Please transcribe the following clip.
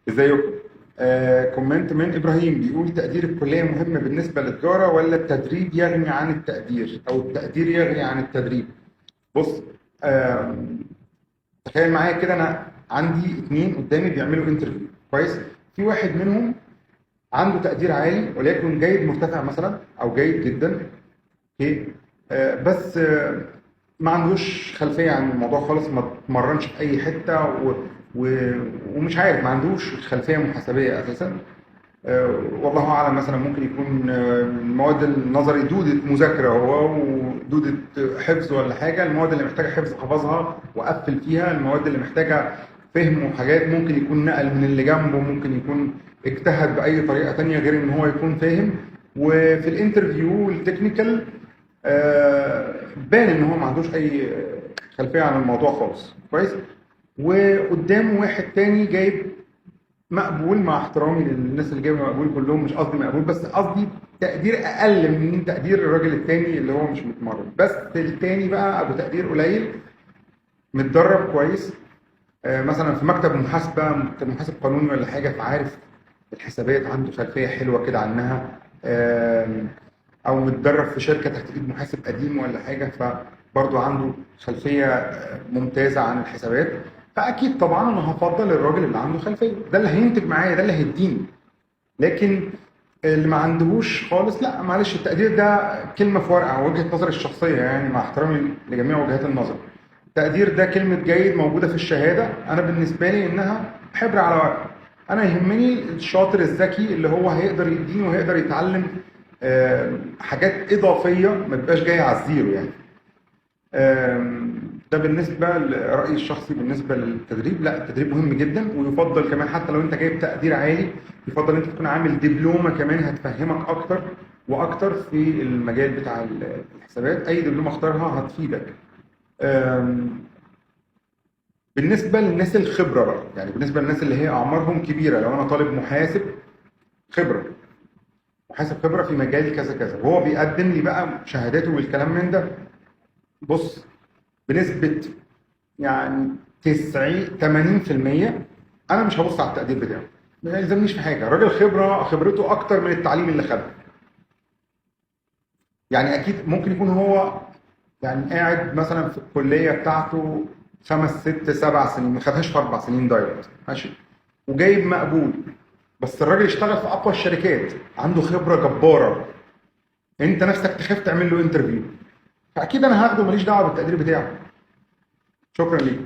ازيكم؟ كومنت من ابراهيم بيقول تقدير الكليه مهم بالنسبه للتجاره ولا التدريب يغني عن التقدير او التقدير يغني عن التدريب؟ بص. آه تخيل معايا كده، انا عندي اتنين قدامي بيعملوا انترفيو كويس. في واحد منهم عنده تقدير عالي وليكن جيد مرتفع مثلا او جيد جدا. اوكي. بس ما عندوش خلفيه عن الموضوع خالص، ما اتمرنش في اي حته و... ومش عارف، ما عندوش خلفيه محاسبيه اساسا. والله اعلم، مثلا ممكن يكون المواد النظري دوده مذاكره هو ودوده حفظ ولا حاجه. المواد اللي محتاجه حفظ حفظها وقفل فيها، المواد اللي محتاجه فهم وحاجات ممكن يكون نقل من اللي جنبه، ممكن يكون اجتهد باي طريقه تانية غير ان هو يكون فاهم. وفي الانترفيو التكنيكال بان ان هو ما عندوش اي خلفيه عن الموضوع خالص كويس. وقدامه واحد تاني جايب مقبول، مع احترامي للناس اللي جايبه مقبول كلهم، مش قصدي مقبول، بس قصدي تقدير اقل من تقدير الراجل التاني اللي هو مش متمرن. بس التاني بقى ابو تقدير قليل، متدرب كويس، مثلا في مكتب محاسبه، مكتب محاسب قانوني ولا حاجه، فعارف الحسابات، عنده خلفيه حلوه كده عنها. او متدرب في شركه تحت ايد محاسب قديم ولا حاجه، فبرضه عنده خلفيه ممتازه عن الحسابات. فاكيد طبعا انا هفضل الراجل اللي عنده خلفيه، ده اللي هينتج معايا، ده اللي هيديني. لكن اللي ما عندهوش خالص، لا معلش، التقدير ده كلمه في ورقه، وجهه نظري الشخصيه يعني، مع احترامي لجميع وجهات النظر. التقدير ده كلمه جيد موجوده في الشهاده، انا بالنسبه لي انها حبر على ورق. انا يهمني الشاطر الذكي اللي هو هيقدر يديني وهيقدر يتعلم حاجات اضافيه، ما تبقاش جايه على الزيرو يعني. ده بالنسبه لرايي الشخصي بالنسبه للتدريب. لا، التدريب مهم جدا، ويفضل كمان حتى لو انت جايب تقدير عالي، يفضل انت تكون عامل دبلومه كمان هتفهمك اكتر واكتر في المجال بتاع الحسابات. اي دبلومه اختارها هتفيدك. بالنسبه للناس الخبره بقى، يعني بالنسبه للناس اللي هي اعمارهم كبيره، لو انا طالب محاسب خبره، محاسب خبره في مجال كذا كذا، وهو بيقدم لي بقى شهاداته والكلام من ده، بص، بنسبه يعني 90 80% انا مش هبص على التقدير بتاعه، ما يلزمنيش في حاجه. راجل خبرته اكتر من التعليم اللي خده. يعني اكيد ممكن يكون هو يعني قاعد مثلا في الكليه بتاعته 5 6 7 سنين، ما خدهاش في 4 سنين دايركت، ماشي، وجايب مقبول. بس الراجل اشتغل في اقوى الشركات، عنده خبره جباره، انت نفسك تخاف تعمل له انترفيو، فاكيد انا هاخده، ماليش دعوه بالتقدير بتاعه. شكرا ليك.